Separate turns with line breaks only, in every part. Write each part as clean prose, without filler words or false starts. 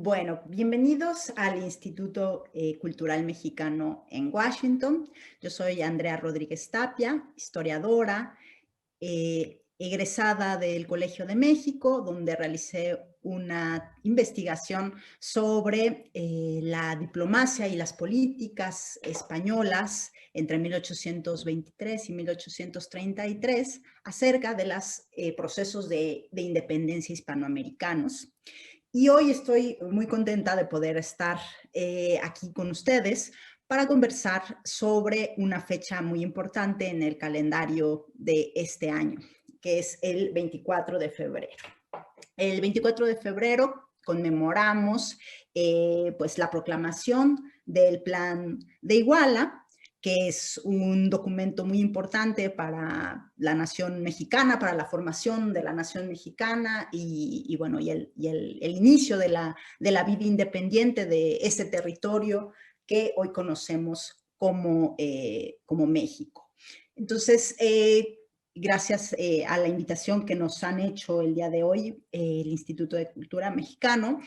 Bueno, bienvenidos al Instituto Cultural Mexicano en Washington. Yo soy Andrea Rodríguez Tapia, historiadora, egresada del Colegio de México, donde realicé una investigación sobre la diplomacia y las políticas españolas entre 1823 y 1833 acerca de los procesos de independencia hispanoamericanos. Y hoy estoy muy contenta de poder estar aquí con ustedes para conversar sobre una fecha muy importante en el calendario de este año, que es el 24 de febrero. El 24 de febrero conmemoramos pues la proclamación del Plan de Iguala, que es un documento muy importante para la nación mexicana, para la formación de la nación mexicana y bueno, el inicio de la vida independiente de ese territorio que hoy conocemos como México. Entonces, gracias a la invitación que nos han hecho el día de hoy, el Instituto de Cultura Mexicano,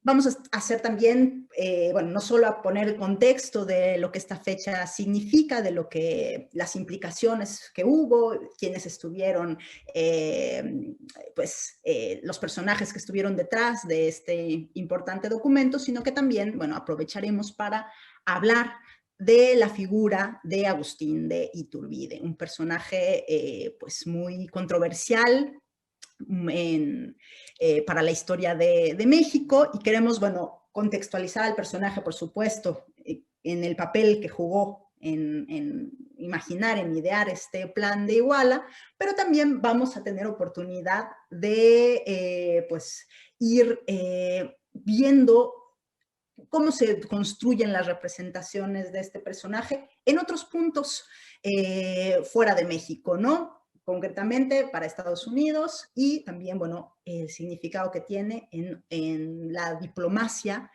vamos a hacer también, bueno, no solo a poner el contexto de lo que esta fecha significa, de lo que las implicaciones que hubo, quienes estuvieron, los personajes que estuvieron detrás de este importante documento, sino que también, bueno, aprovecharemos para hablar de la figura de Agustín de Iturbide, un personaje pues muy controversial, para la historia de México, y queremos, bueno, contextualizar al personaje, por supuesto, en el papel que jugó en imaginar, en idear este plan de Iguala, pero también vamos a tener oportunidad de pues ir viendo cómo se construyen las representaciones de este personaje en otros puntos fuera de México, ¿no? Concretamente para Estados Unidos y también, bueno, el significado que tiene en la diplomacia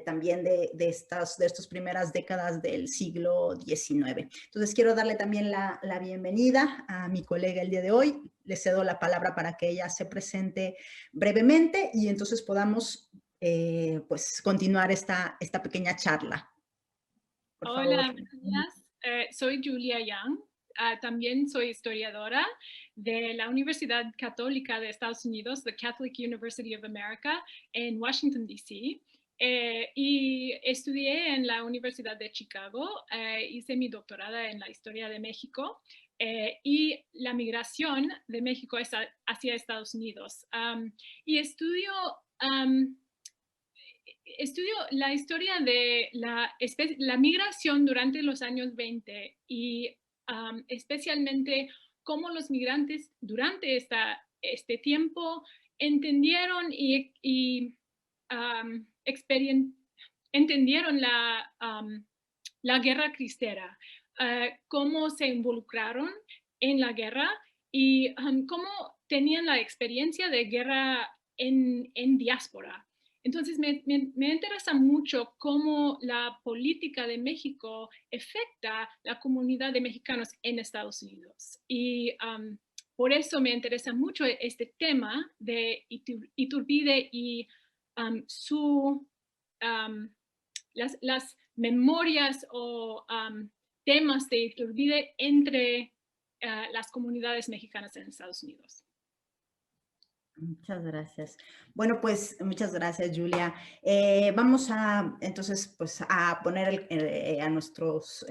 también de estas primeras décadas del siglo XIX. Entonces, quiero darle también la bienvenida a mi colega el día de hoy. Le cedo la palabra para que ella se presente brevemente y entonces podamos pues continuar esta pequeña charla. Por favor.
Hola, buenos días. Soy Julia Young. También soy historiadora de la Universidad Católica de Estados Unidos, the Catholic University of America, en Washington, D.C. Y estudié en la Universidad de Chicago. Hice mi doctorado en la historia de México y la migración de México hacia Estados Unidos. Y estudio la historia de la migración durante los años 20 y especialmente cómo los migrantes durante este tiempo entendieron um, entendieron la guerra cristera, cómo se involucraron en la guerra y cómo tenían la experiencia de guerra en diáspora. Entonces, me interesa mucho cómo la política de México afecta la comunidad de mexicanos en Estados Unidos. Y por eso me interesa mucho este tema de Iturbide y las memorias o temas de Iturbide entre las comunidades mexicanas en Estados Unidos.
Muchas gracias. Bueno, pues muchas gracias, Julia. Vamos a entonces pues a poner a nuestros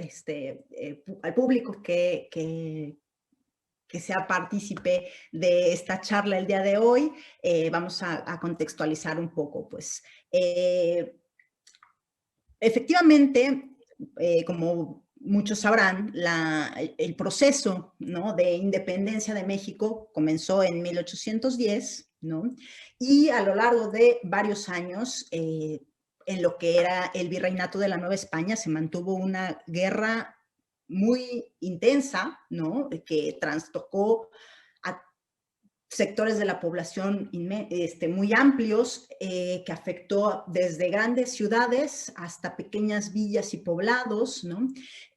al público que sea partícipe de esta charla el día de hoy. Vamos a contextualizar un poco, pues. Efectivamente, como muchos sabrán, el proceso, ¿no?, de independencia de México comenzó en 1810, ¿no? Y a lo largo de varios años, en lo que era el virreinato de la Nueva España, se mantuvo una guerra muy intensa, ¿no?, que trastocó a sectores de la población muy amplios, que afectó desde grandes ciudades hasta pequeñas villas y poblados, ¿no?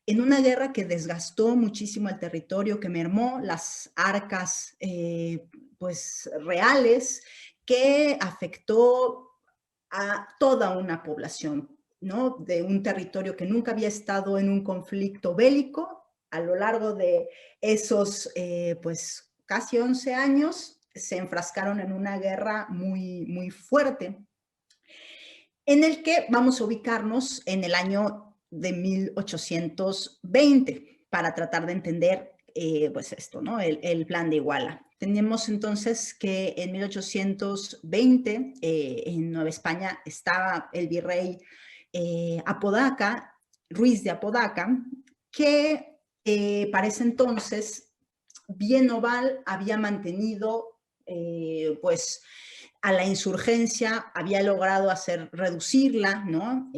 En una guerra que desgastó muchísimo el territorio, que mermó las arcas pues reales, que afectó a toda una población, ¿no? De un territorio que nunca había estado en un conflicto bélico. A lo largo de esos, pues, casi 11 años, se enfrascaron en una guerra muy, muy fuerte, en el que vamos a ubicarnos en el año de 1820 para tratar de entender pues esto, ¿no? El plan de Iguala. Tenemos entonces que en 1820 en Nueva España estaba el virrey Apodaca, Ruiz de Apodaca, que para ese entonces bien o mal había mantenido pues a la insurgencia, había logrado hacer reducirla, ¿no?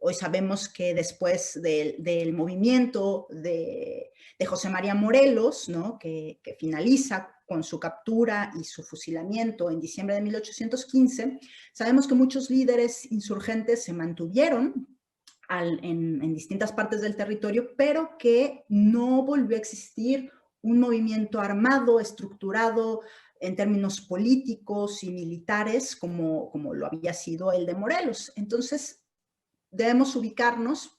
Hoy sabemos que después del movimiento de José María Morelos, ¿no? que finaliza con su captura y su fusilamiento en diciembre de 1815, sabemos que muchos líderes insurgentes se mantuvieron en distintas partes del territorio, pero que no volvió a existir un movimiento armado, estructurado en términos políticos y militares como lo había sido el de Morelos. Entonces, debemos ubicarnos,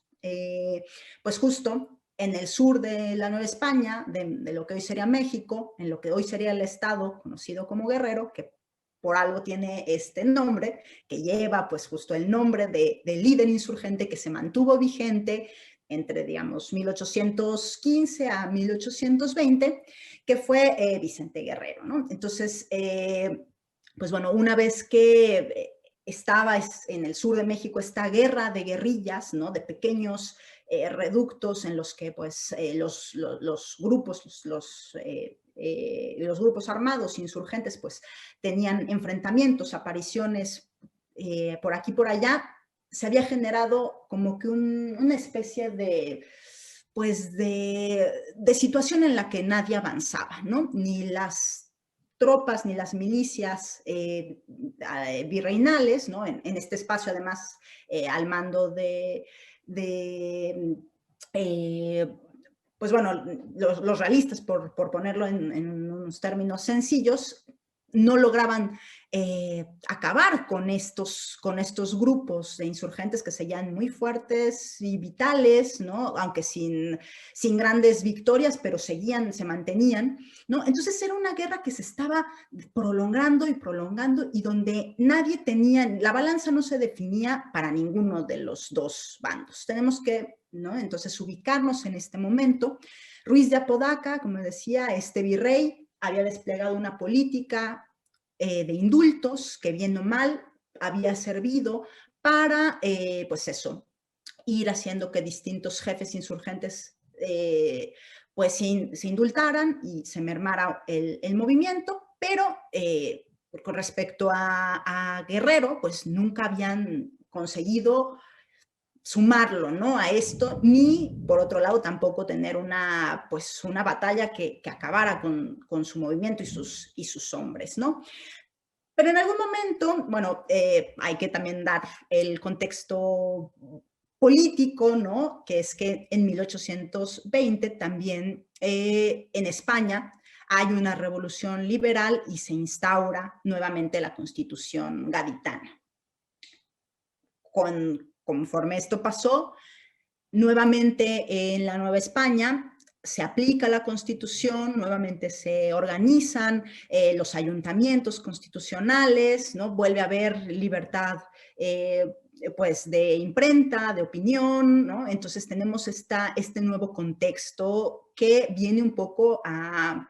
pues justo en el sur de la Nueva España, de lo que hoy sería México, en lo que hoy sería el estado conocido como Guerrero, que por algo tiene este nombre, que lleva pues justo el nombre del líder insurgente que se mantuvo vigente entre, digamos, 1815 a 1820, que fue Vicente Guerrero, ¿no? Entonces, pues bueno, una vez que estaba en el sur de México esta guerra de guerrillas, ¿no? De pequeños reductos en los que pues los grupos, los grupos armados insurgentes pues tenían enfrentamientos, apariciones por aquí por allá, se había generado como que una especie de pues de situación en la que nadie avanzaba, ¿no? Ni las tropas ni las milicias virreinales, ¿no? En este espacio además al mando de pues bueno, los realistas, por ponerlo en unos términos sencillos, no lograban acabar con estos grupos de insurgentes que seguían muy fuertes y vitales, ¿no? Aunque sin grandes victorias, pero seguían, se mantenían, ¿no? Entonces era una guerra que se estaba prolongando y prolongando y donde nadie tenía, la balanza no se definía para ninguno de los dos bandos. Tenemos que, ¿no? Entonces ubicarnos en este momento. Ruiz de Apodaca, como decía, este virrey había desplegado una política de indultos que bien o mal había servido para, pues eso, ir haciendo que distintos jefes insurgentes pues se indultaran y se mermara el movimiento, pero con respecto a Guerrero, pues nunca habían conseguido sumarlo, ¿no? A esto, ni por otro lado tampoco tener pues una batalla que acabara con su movimiento y sus hombres, ¿no? Pero en algún momento, bueno, hay que también dar el contexto político, ¿no? Que es que en 1820 también en España hay una revolución liberal y se instaura nuevamente la Constitución gaditana. Conforme esto pasó, nuevamente en la Nueva España se aplica la Constitución, nuevamente se organizan los ayuntamientos constitucionales, ¿no? Vuelve a haber libertad pues de imprenta, de opinión, ¿no? Entonces tenemos este nuevo contexto que viene un poco a,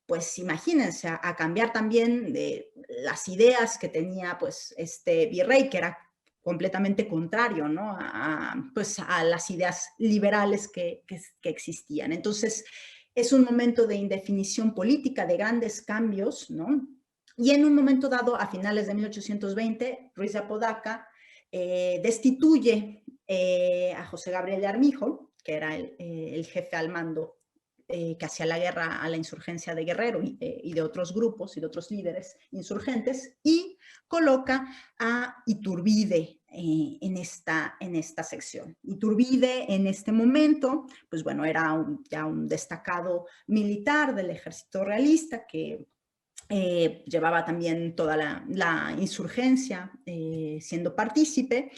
pues imagínense, a cambiar también de las ideas que tenía pues este virrey, que era completamente contrario, ¿no? Pues a las ideas liberales que existían. Entonces, es un momento de indefinición política, de grandes cambios, ¿no? Y en un momento dado, a finales de 1820, Ruiz de Apodaca destituye a José Gabriel de Armijo, que era el jefe al mando que hacía la guerra a la insurgencia de Guerrero y de otros grupos y de otros líderes insurgentes, y coloca a Iturbide en esta sección. Iturbide en este momento, pues bueno, era ya un destacado militar del ejército realista que llevaba también toda la insurgencia siendo partícipe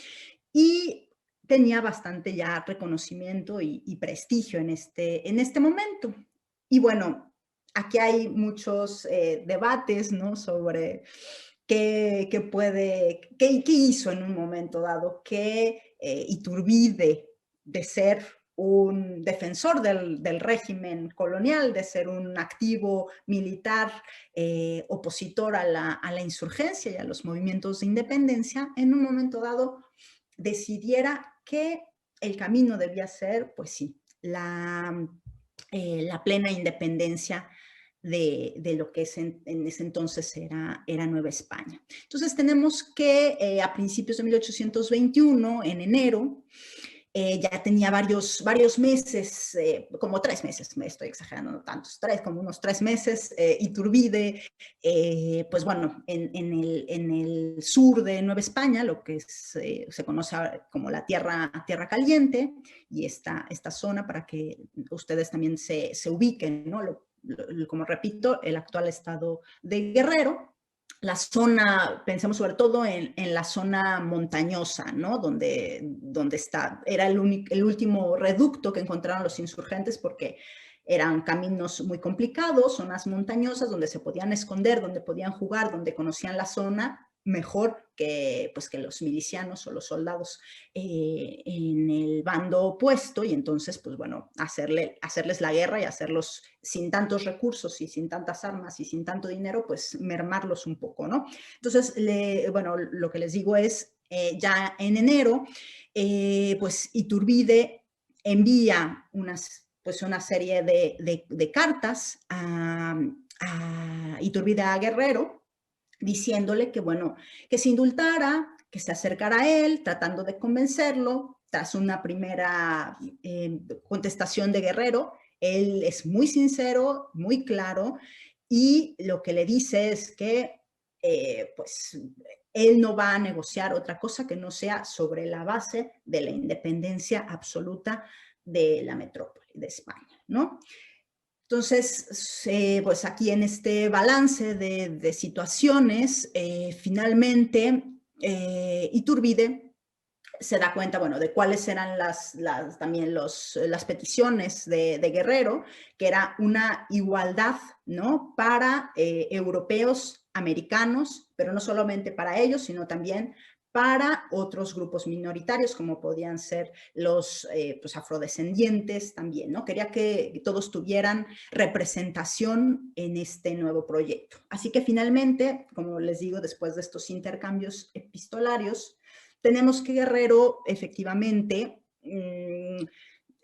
y tenía bastante ya reconocimiento y prestigio en este momento. Y bueno, aquí hay muchos debates, ¿no? Sobre qué hizo en un momento dado que Iturbide, de ser un defensor del régimen colonial, de ser un activo militar opositor a la insurgencia y a los movimientos de independencia, en un momento dado decidiera que el camino debía ser, pues sí, la plena independencia de lo que en ese entonces era Nueva España. Entonces tenemos que a principios de 1821, en enero, ya tenía varios meses, como 3 meses, me estoy exagerando, no tantos, como unos 3 meses, Iturbide, pues bueno, en el sur de Nueva España, lo que se conoce como la tierra Caliente, y esta zona para que ustedes también se ubiquen, ¿no? Como repito, el actual estado de Guerrero. La zona, pensemos sobre todo en la zona montañosa, ¿no? Donde era el último reducto que encontraron los insurgentes, porque eran caminos muy complicados, zonas montañosas donde se podían esconder, donde podían jugar, donde conocían la zona mejor que los milicianos o los soldados en el bando opuesto, y entonces, pues bueno, hacerles la guerra y hacerlos sin tantos recursos y sin tantas armas y sin tanto dinero, pues mermarlos un poco, ¿no? Entonces, bueno, lo que les digo es, ya en enero, pues Iturbide envía una serie de cartas a Iturbide a Guerrero, diciéndole que, bueno, que se indultara, que se acercara a él, tratando de convencerlo. Tras una primera contestación de Guerrero, él es muy sincero, muy claro, y lo que le dice es que, pues, él no va a negociar otra cosa que no sea sobre la base de la independencia absoluta de la metrópoli de España, ¿no? Entonces, pues aquí en este balance de situaciones, finalmente Iturbide se da cuenta, bueno, de cuáles eran también las peticiones de Guerrero, que era una igualdad, ¿no? Para europeos, americanos, pero no solamente para ellos, sino también para otros grupos minoritarios, como podían ser los pues afrodescendientes también, ¿no? Quería que todos tuvieran representación en este nuevo proyecto. Así que finalmente, como les digo, después de estos intercambios epistolarios, tenemos que Guerrero efectivamente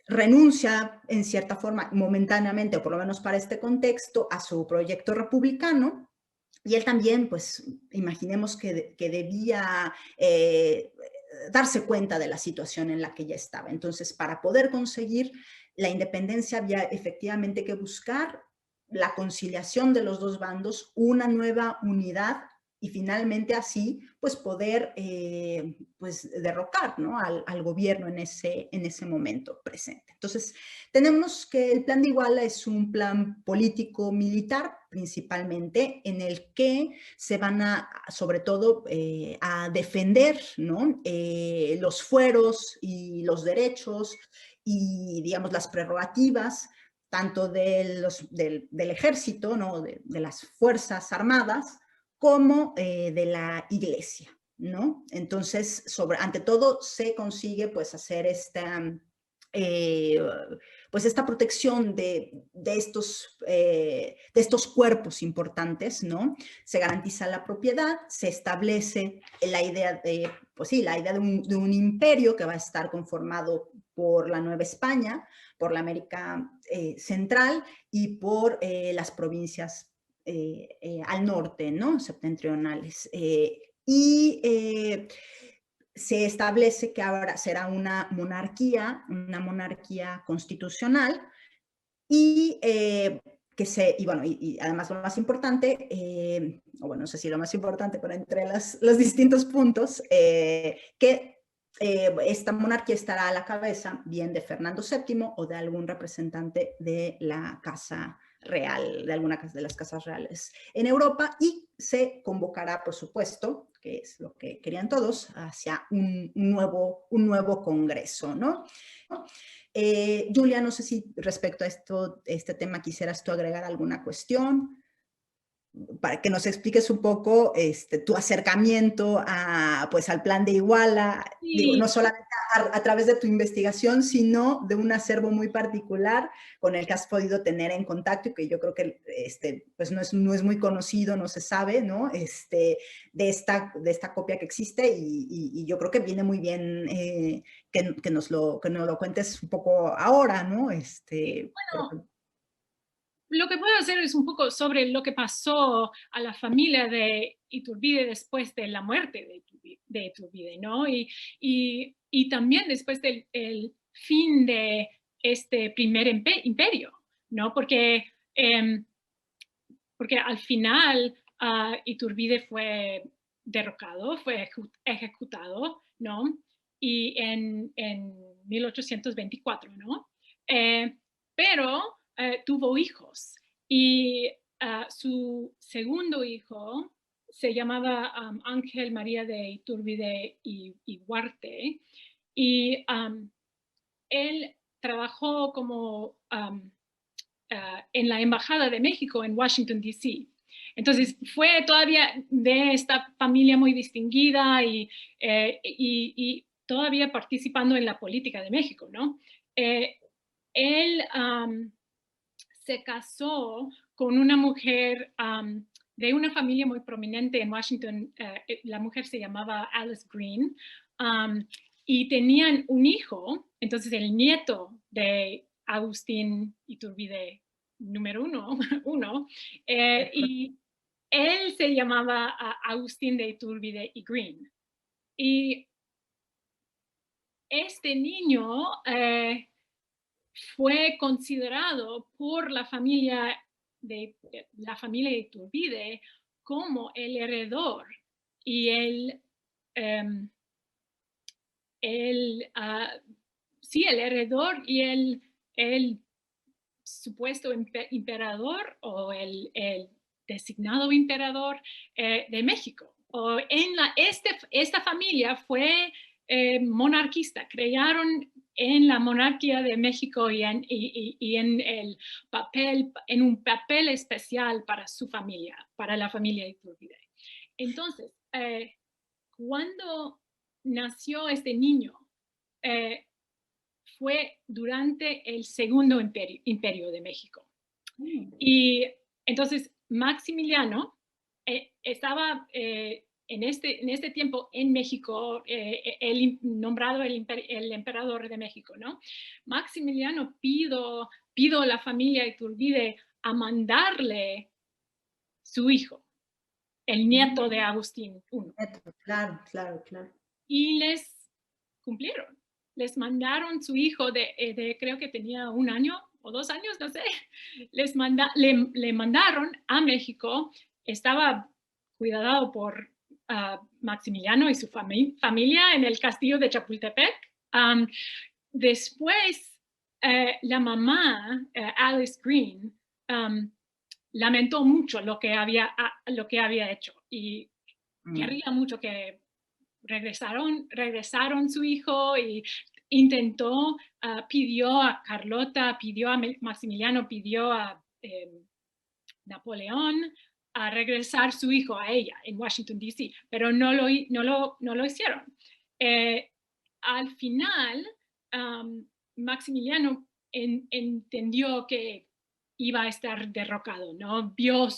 renuncia en cierta forma, momentáneamente, o por lo menos para este contexto, a su proyecto republicano. Y él también, pues, imaginemos que debía darse cuenta de la situación en la que ya estaba. Entonces, para poder conseguir la independencia había efectivamente que buscar la conciliación de los dos bandos, una nueva unidad, y finalmente así, pues poder pues derrocar, ¿no? al gobierno en ese momento presente. Entonces, tenemos que el plan de Iguala es un plan político-militar, principalmente, en el que se van sobre todo, a defender, ¿no? Los fueros y los derechos y, digamos, las prerrogativas tanto del ejército, ¿no? de las fuerzas armadas, como de la iglesia, ¿no? Entonces, ante todo, se consigue pues hacer pues esta protección de estos cuerpos importantes, ¿no? Se garantiza la propiedad, se establece la idea pues sí, la idea de un imperio que va a estar conformado por la Nueva España, por la América Central y por las provincias al norte, ¿no? Septentrionales. Se establece que ahora será una monarquía constitucional, y bueno, y además lo más importante, o bueno, no sé si lo más importante, pero entre los distintos puntos, que esta monarquía estará a la cabeza bien de Fernando VII o de algún representante de la casa real, de alguna de las casas reales en Europa, y se convocará, por supuesto, que es lo que querían todos, hacia un nuevo congreso, ¿no? Julia, no sé si respecto a este tema quisieras tú agregar alguna cuestión, para que nos expliques un poco tu acercamiento pues, al plan de Iguala, digo, no
Sí,
solamente a través de tu investigación, sino de un acervo muy particular con el que has podido tener en contacto y que yo creo que pues no es muy conocido, no se sabe, ¿no? De esta copia que existe y yo creo que viene muy bien que nos lo cuentes un poco ahora, ¿no?
bueno, lo que puedo hacer es un poco sobre lo que pasó a la familia de Iturbide después de la muerte de Iturbide, ¿no? Y también después del el fin de este primer imperio, ¿no? Porque al final Iturbide fue derrocado, fue ejecutado, ¿no? Y en 1824, ¿no? Pero tuvo hijos y su segundo hijo se llamaba Ángel María de Iturbide y Huarte, y él trabajó como en la Embajada de México en Washington, D.C. Entonces fue todavía de esta familia muy distinguida y todavía participando en la política de México, ¿no? Él se casó con una mujer de una familia muy prominente en Washington. La mujer se llamaba Alice Green, y tenían un hijo. Entonces el nieto de Agustín Iturbide número uno, y él se llamaba Agustín de Iturbide y Green. Y este niño fue considerado por la familia de Iturbide como el heredor y sí, el heredor y el supuesto emperador o el designado emperador de México. Esta familia fue monarquista, crearon en la monarquía de México y en un papel especial para su familia, para la familia de Iturbide. Entonces, cuando nació este niño, eh, fue durante el Segundo Imperio de México. Y entonces Maximiliano estaba en este tiempo en México, nombrado el emperador de México, ¿no? Maximiliano pidió a la familia de Iturbide a mandarle su hijo, el nieto de Agustín I.
Claro, claro, claro.
Y les cumplieron. Les mandaron su hijo creo que tenía 1 año o 2 años, no sé. Le mandaron a México. Estaba cuidado por Maximiliano y su familia en el castillo de Chapultepec. Después, la mamá, Alice Green, lamentó mucho lo que había hecho y quería mucho que regresaron su hijo y intentó, pidió a Carlota, pidió a Maximiliano, pidió a Napoleón a regresar su hijo a ella en Washington, D.C., pero no lo hicieron. Al final, Maximiliano entendió que iba a estar derrocado, ¿no? Vio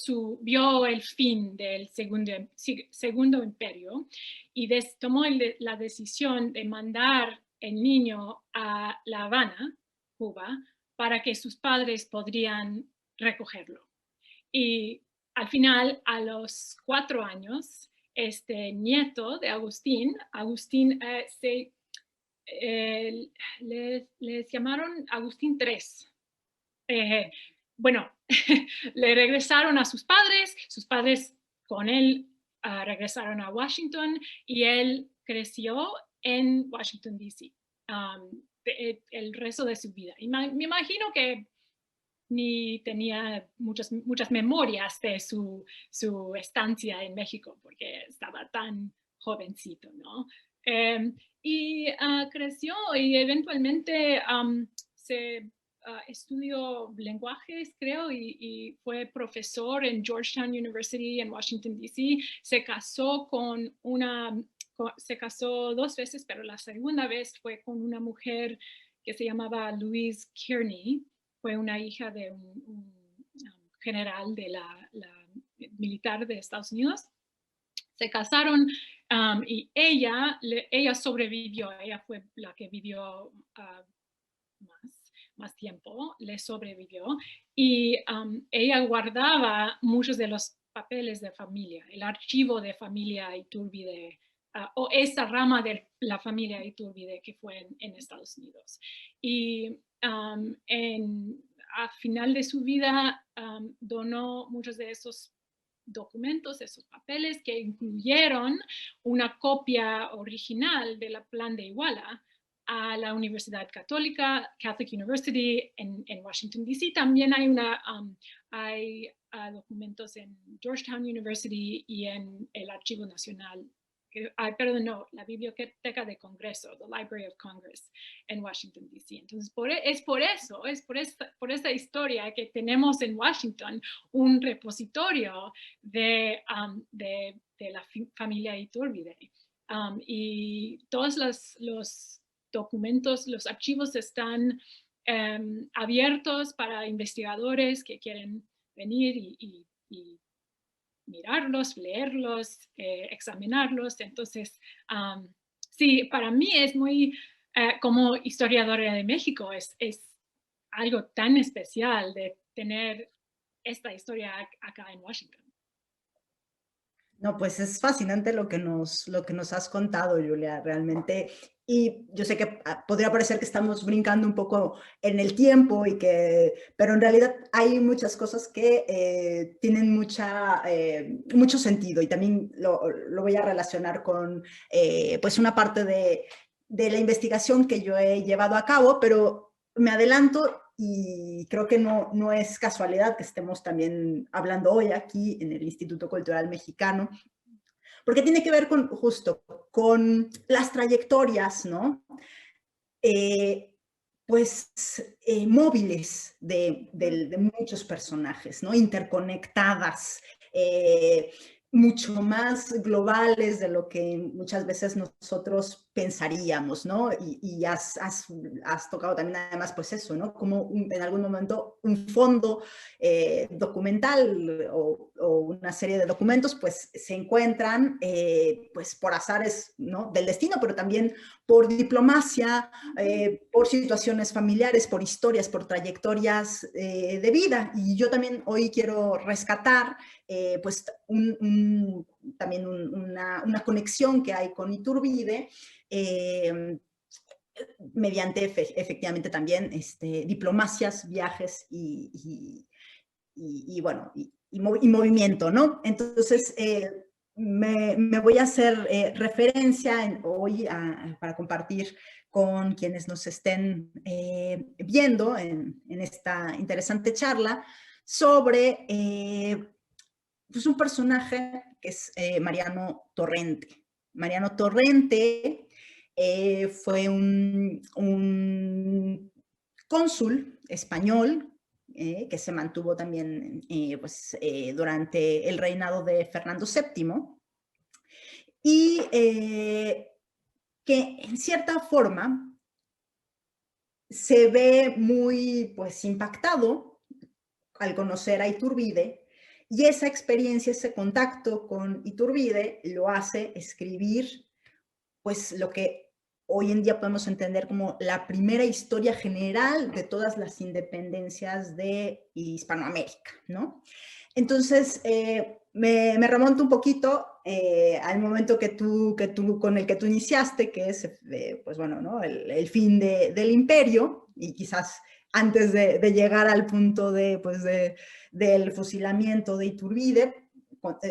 el fin del segundo imperio y tomó la decisión de mandar el niño a La Habana, Cuba, para que sus padres podrían recogerlo. Y al final, a los 4 años, este nieto de Agustín les llamaron Agustín III. Bueno, le regresaron a sus padres con él regresaron a Washington y él creció en Washington, D.C. El resto de su vida. Y me imagino que ni tenía muchas memorias de su estancia en México, porque estaba tan jovencito, ¿no? Y creció y eventualmente se estudió lenguajes, creo, y fue profesor en Georgetown University en Washington, D.C. Se casó 2 veces, pero la segunda vez fue con una mujer que se llamaba Louise Kearney. Fue una hija de un general de la militar de Estados Unidos. Se casaron y ella sobrevivió. Ella fue la que vivió más tiempo, le sobrevivió. Y ella guardaba muchos de los papeles de familia, el archivo de familia Iturbide, o esa rama de la familia Iturbide que fue en Estados Unidos. Y a final de su vida donó muchos de esos documentos, esos papeles que incluyeron una copia original del plan de Iguala a la Universidad Católica, Catholic University en Washington, D.C. También hay documentos en Georgetown University y en el Archivo Nacional, la Biblioteca de Congreso, the Library of Congress en Washington, D.C. Entonces, por esta historia que tenemos en Washington un repositorio de la familia Iturbide. Y todos los documentos, los archivos están abiertos para investigadores que quieren venir y mirarlos, leerlos, examinarlos. Entonces, sí, para mí es muy, como historiadora de México, es algo tan especial de tener esta historia acá en Washington.
No, pues es fascinante lo que nos has contado, Julia, realmente. Y yo sé que podría parecer que estamos brincando un poco en el tiempo, pero en realidad hay muchas cosas que tienen mucho sentido, y también lo voy a relacionar con pues una parte de la investigación que yo he llevado a cabo, pero me adelanto. Y creo que no es casualidad que estemos también hablando hoy aquí en el Instituto Cultural Mexicano, porque tiene que ver justo con las trayectorias, ¿no? Móviles de muchos personajes, ¿no? Interconectadas, mucho más globales de lo que muchas veces nosotros pensaríamos, ¿no? Y has tocado también además pues eso, ¿no? Como en algún momento un fondo documental o una serie de documentos pues se encuentran pues por azares, ¿no? Del destino, pero también por diplomacia, por situaciones familiares, por historias, por trayectorias de vida. Y yo también hoy quiero rescatar pues también una conexión que hay con Iturbide, mediante efectivamente también diplomacias, viajes y movimiento, ¿no? Entonces, me voy a hacer referencia hoy para compartir con quienes nos estén viendo en esta interesante charla sobre pues un personaje que es Mariano Torrente. Mariano Torrente fue un cónsul español que se mantuvo también durante el reinado de Fernando VII y que en cierta forma se ve muy pues impactado al conocer a Iturbide, y esa experiencia, ese contacto con Iturbide lo hace escribir pues lo que hoy en día podemos entender como la primera historia general de todas las independencias de Hispanoamérica, ¿no? Entonces, me remonto un poquito al momento con el que tú iniciaste, que es, pues bueno, ¿no? el fin del imperio, y quizás antes de llegar al punto del fusilamiento de Iturbide,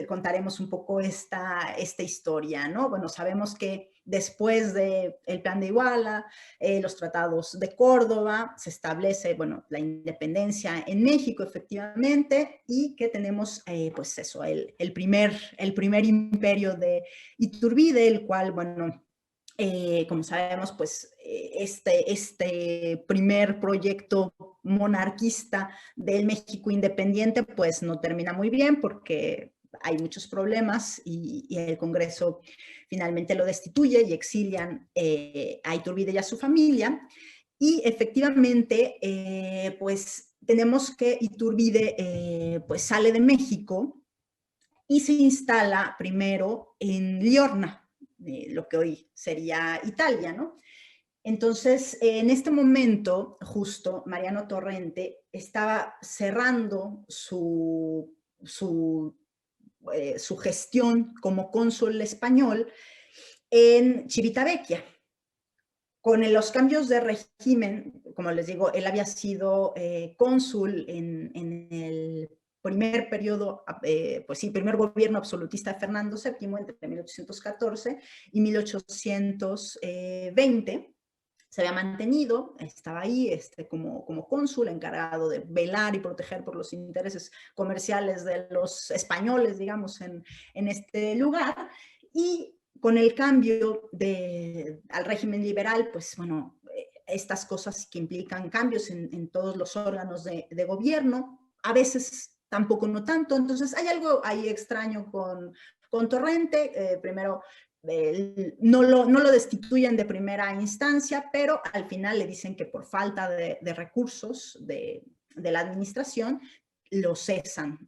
contaremos un poco esta historia, ¿no? Bueno, sabemos que después del Plan de Iguala, los tratados de Córdoba, se establece, bueno, la independencia en México, efectivamente, y que tenemos, pues eso, el primer imperio de Iturbide, el cual, bueno, como sabemos, pues este primer proyecto monarquista del México independiente, pues no termina muy bien porque hay muchos problemas y el Congreso finalmente lo destituye y exilian a Iturbide y a su familia. Y efectivamente, pues tenemos que Iturbide pues sale de México y se instala primero en Liorna, lo que hoy sería Italia, ¿no? Entonces, en este momento, justo, Mariano Torrente estaba cerrando su gestión como cónsul español en Civitavecchia. Con los cambios de régimen, como les digo, él había sido cónsul en el primer periodo, pues sí, primer gobierno absolutista de Fernando VII entre 1814 y 1820. Se había mantenido, estaba ahí como cónsul, encargado de velar y proteger por los intereses comerciales de los españoles, digamos, en este lugar. Y con el cambio al régimen liberal, pues bueno, estas cosas que implican cambios en todos los órganos de gobierno, a veces tampoco no tanto. Entonces hay algo ahí extraño con Torrente. Primero, no lo destituyen de primera instancia, pero al final le dicen que por falta de recursos de la administración lo cesan.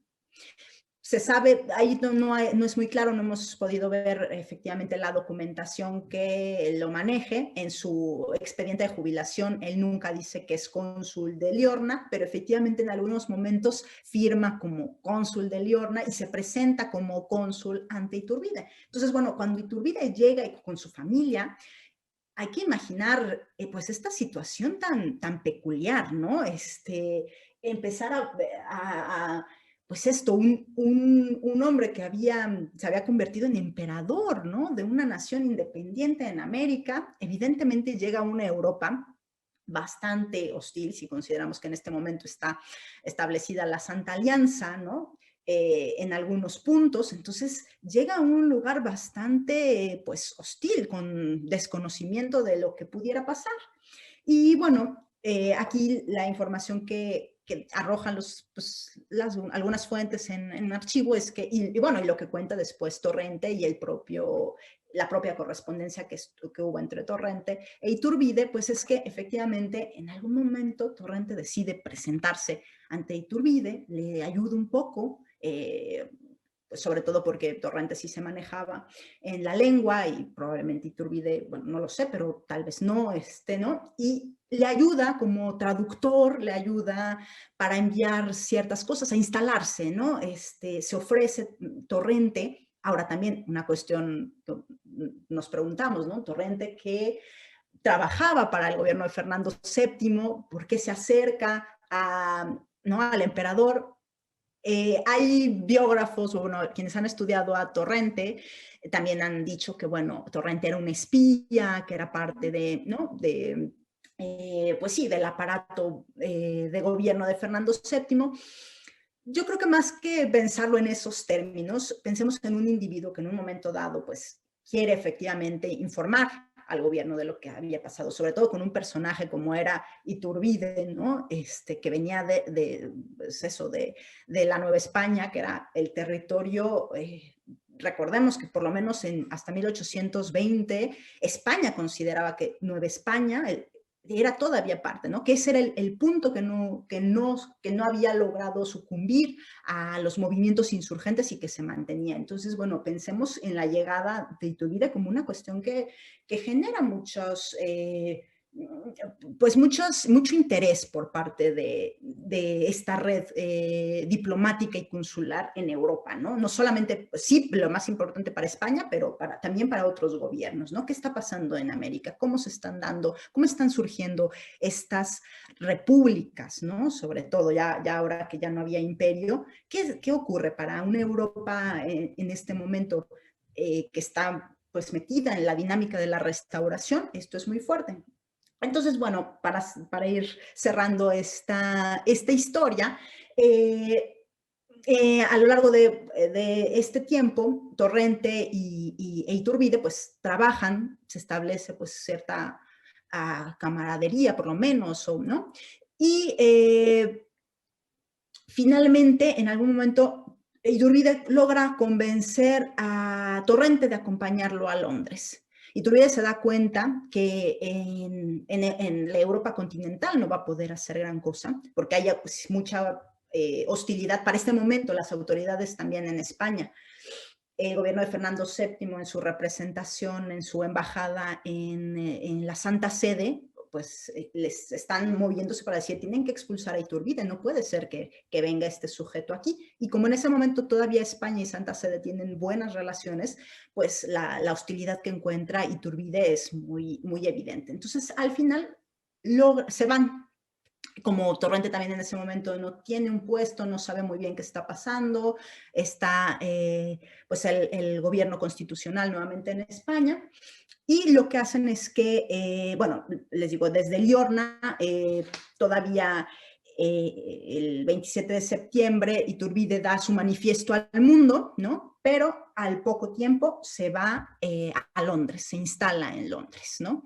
Se sabe, ahí no es muy claro, no hemos podido ver efectivamente la documentación que lo maneje. En su expediente de jubilación, él nunca dice que es cónsul de Liorna, pero efectivamente en algunos momentos firma como cónsul de Liorna y se presenta como cónsul ante Iturbide. Entonces, bueno, cuando Iturbide llega con su familia, hay que imaginar pues esta situación tan peculiar, ¿no? Empezar a pues esto, un hombre que se había convertido en emperador, ¿no? De una nación independiente en América, evidentemente llega a una Europa bastante hostil, si consideramos que en este momento está establecida la Santa Alianza, ¿no? En algunos puntos. Entonces llega a un lugar bastante pues hostil, con desconocimiento de lo que pudiera pasar. Y bueno, aquí la información que arrojan algunas fuentes en archivo es que, y bueno, y lo que cuenta después Torrente y la propia correspondencia que hubo entre Torrente e Iturbide, pues es que efectivamente en algún momento Torrente decide presentarse ante Iturbide, le ayuda un poco, pues sobre todo porque Torrente sí se manejaba en la lengua y probablemente Iturbide, bueno, no lo sé, pero tal vez no, ¿no? Y le ayuda como traductor, le ayuda para enviar ciertas cosas, a instalarse, ¿no? Se ofrece Torrente. Ahora también una cuestión que nos preguntamos, ¿no? Torrente que trabajaba para el gobierno de Fernando VII, ¿por qué se acerca ¿no? al emperador? Hay biógrafos, o bueno, quienes han estudiado a Torrente, también han dicho que, bueno, Torrente era un espía, que era parte ¿no? Pues sí, del aparato de gobierno de Fernando VII. Yo creo que más que pensarlo en esos términos, pensemos en un individuo que en un momento dado, pues, quiere efectivamente informar al gobierno de lo que había pasado, sobre todo con un personaje como era Iturbide, ¿no? Que venía pues eso, de la Nueva España, que era el territorio, recordemos que por lo menos hasta 1820, España consideraba que Nueva España era todavía parte, ¿no? Que ese era el punto que no había logrado sucumbir a los movimientos insurgentes y que se mantenía. Entonces, bueno, pensemos en la llegada de Iturbide como una cuestión que genera pues mucho interés por parte de esta red diplomática y consular en Europa, ¿no? No solamente, sí, lo más importante para España, pero también para otros gobiernos, ¿no? ¿Qué está pasando en América? ¿Cómo se están dando? ¿Cómo están surgiendo estas repúblicas, ¿no? Sobre todo ya ahora que ya no había imperio. ¿Qué ocurre para una Europa en este momento que está pues metida en la dinámica de la restauración. Esto es muy fuerte. Entonces, bueno, para ir cerrando esta historia, a lo largo de este tiempo, Torrente e Iturbide pues trabajan, se establece pues cierta camaradería por lo menos, ¿no? Y finalmente, en algún momento, Iturbide logra convencer a Torrente de acompañarlo a Londres. Iturbide se da cuenta que en la Europa continental no va a poder hacer gran cosa, porque hay pues, mucha hostilidad para este momento, las autoridades también en España. El gobierno de Fernando VII en su representación, en su embajada en la Santa Sede, pues les están moviéndose para decir, tienen que expulsar a Iturbide, no puede ser que venga este sujeto aquí. Y como en ese momento todavía España y Santa Sede tienen buenas relaciones, pues la hostilidad que encuentra Iturbide es muy, muy evidente. Entonces, al final, se van. Como Torrente también en ese momento no tiene un puesto, no sabe muy bien qué está pasando, está pues el gobierno constitucional nuevamente en España, y lo que hacen es que, bueno, les digo, desde Liorna, todavía el 27 de septiembre, Iturbide da su manifiesto al mundo, ¿no? Pero al poco tiempo se va a Londres, se instala en Londres, ¿no?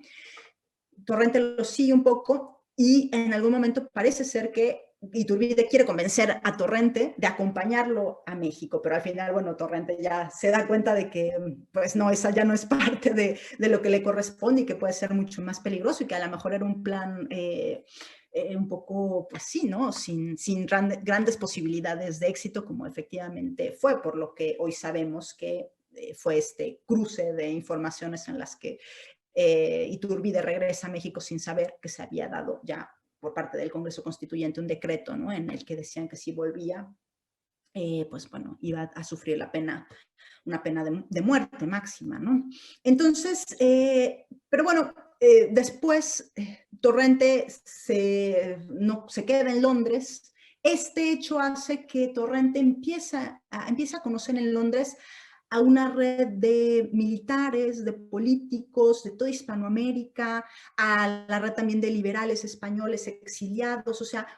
Torrente lo sigue un poco y en algún momento parece ser que Iturbide quiere convencer a Torrente de acompañarlo a México, pero al final, bueno, Torrente ya se da cuenta de que, pues no, esa ya no es parte de lo que le corresponde y que puede ser mucho más peligroso y que a lo mejor era un plan un poco, pues sí, ¿no? Sin grandes posibilidades de éxito, como efectivamente fue, por lo que hoy sabemos que fue este cruce de informaciones en las que Iturbide regresa a México sin saber que se había dado ya por parte del Congreso Constituyente un decreto, ¿no? En el que decían que si volvía, pues bueno, iba a sufrir una pena de muerte máxima, ¿no? Entonces, pero bueno, después Torrente no, se queda en Londres. Este hecho hace que Torrente empieza a conocer en Londres a una red de militares, de políticos de toda Hispanoamérica, a la red también de liberales españoles exiliados, o sea,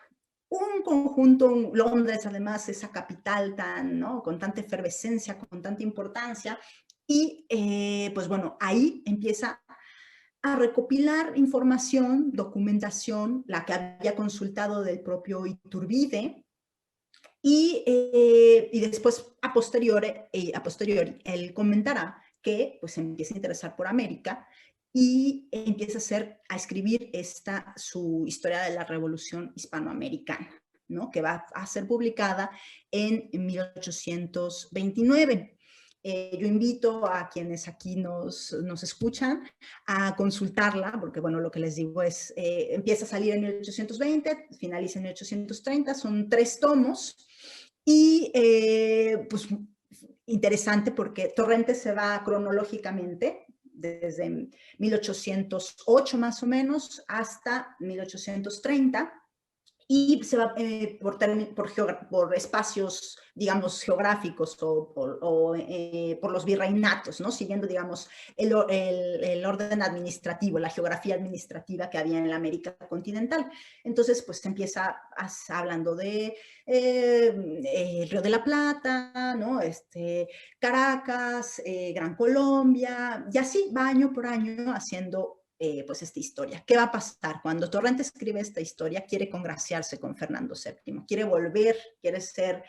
un conjunto, Londres además, esa capital tan, ¿no? Con tanta efervescencia, con tanta importancia, y pues bueno, ahí empieza a recopilar información, documentación, la que había consultado del propio Iturbide, y después, a posteriori, él comentará que pues, se empieza a interesar por América y empieza a escribir su historia de la Revolución Hispanoamericana, ¿no? Que va a ser publicada en 1829. Yo invito a quienes aquí nos escuchan a consultarla, porque bueno, lo que les digo es, empieza a salir en 1820, finaliza en 1830, son 3 tomos, y pues interesante porque Torrente se va cronológicamente desde 1808 más o menos hasta 1830, y se va por espacios, digamos, geográficos o por los virreinatos, ¿no? Siguiendo, digamos, el orden administrativo, la geografía administrativa que había en la América continental. Entonces, pues se empieza hablando de Río de la Plata, ¿no? Caracas, Gran Colombia, y así va año por año haciendo pues esta historia. ¿Qué va a pasar? Cuando Torrente escribe esta historia, quiere congraciarse con Fernando VII, quiere volver, quiere ser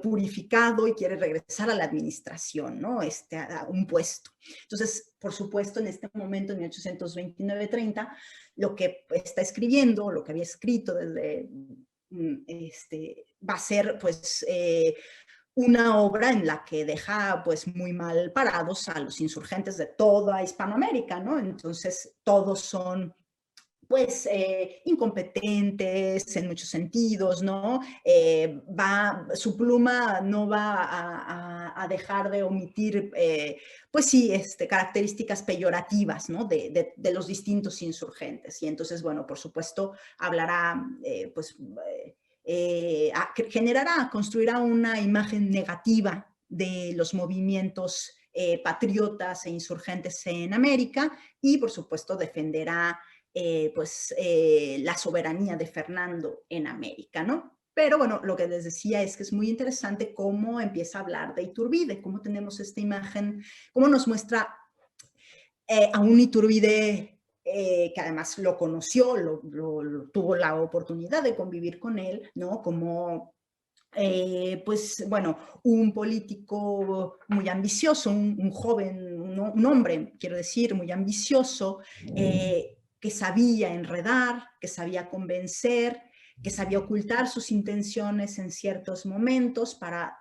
purificado y quiere regresar a la administración, ¿no? A un puesto. Entonces, por supuesto, en este momento, en 1829-30, lo que está escribiendo, lo que había escrito desde va a ser, pues, una obra en la que deja pues muy mal parados a los insurgentes de toda Hispanoamérica, ¿no? Entonces todos son pues incompetentes en muchos sentidos, ¿no? Su pluma no va a dejar de omitir, pues sí, características peyorativas, ¿no? De los distintos insurgentes. Y entonces, bueno, por supuesto, hablará, pues, generará, construirá una imagen negativa de los movimientos patriotas e insurgentes en América y, por supuesto, defenderá la soberanía de Fernando en América, ¿no? Pero bueno, lo que les decía es que es muy interesante cómo empieza a hablar de Iturbide, cómo tenemos esta imagen, cómo nos muestra a un Iturbide que además lo conoció, tuvo la oportunidad de convivir con él, ¿no? Como pues bueno, un político muy ambicioso, un joven, un hombre, quiero decir, muy ambicioso, que sabía enredar, que sabía convencer, que sabía ocultar sus intenciones en ciertos momentos para